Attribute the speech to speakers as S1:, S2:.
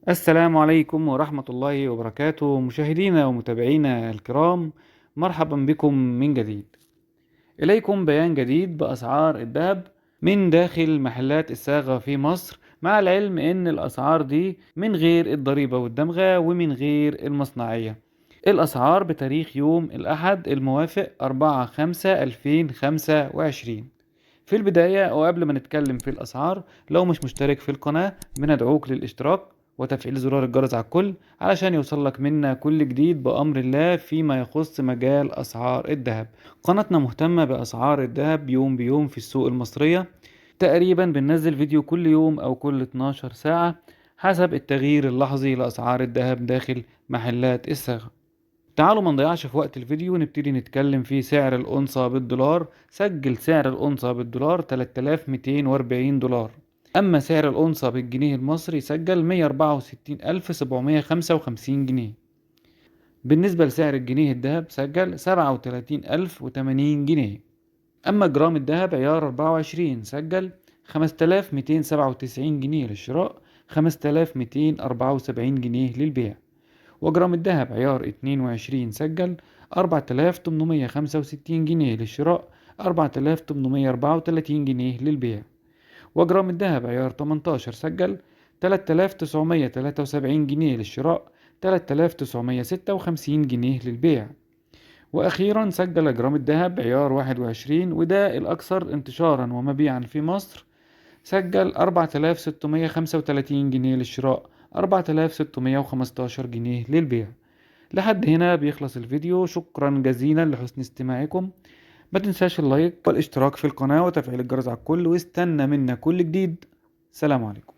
S1: السلام عليكم ورحمة الله وبركاته، مشاهدينا ومتابعينا الكرام. مرحبا بكم من جديد. إليكم بيان جديد بأسعار الذهب من داخل محلات الصاغة في مصر، مع العلم إن الأسعار دي من غير الضريبة والدمغة ومن غير المصنعية. الأسعار بتاريخ يوم الأحد الموافق 4/5/2025. في البداية وقبل ما نتكلم في الأسعار، لو مش مشترك في القناة بندعوك للاشتراك وتفعيل زرار الجرس على الكل علشان يوصلك منا كل جديد بأمر الله فيما يخص مجال أسعار الذهب. قناتنا مهتمة بأسعار الذهب يوم بيوم في السوق المصرية، تقريبا بننزل فيديو كل يوم أو كل 12 ساعة حسب التغيير اللحظي لأسعار الذهب داخل محلات الصاغة. تعالوا ما نضيعش في وقت الفيديو ونبتدي نتكلم في سعر الأونصة بالدولار. سجل سعر الأونصة بالدولار 3240 دولار. أما سعر الأونصة بالجنيه المصري سجل 164755 جنيه. بالنسبة لسعر الجنيه الذهب سجل 37080 جنيه. أما جرام الذهب عيار 24 سجل 5297 جنيه للشراء، 5274 جنيه للبيع. وجرام الذهب عيار 22 سجل 4865 جنيه للشراء، 4834 جنيه للبيع. وجرام الذهب عيار 18 سجل 3973 جنيه للشراء، 3956 جنيه للبيع. وأخيرا سجل جرام الذهب عيار 21 وده الأكثر انتشارا ومبيعا في مصر، سجل 4635 جنيه للشراء، 4615 جنيه للبيع. لحد هنا بيخلص الفيديو. شكرا جزيلا لحسن استماعكم. ما تنساش اللايك والاشتراك في القناة وتفعيل الجرس على الكل، واستنى منا كل جديد. سلام عليكم.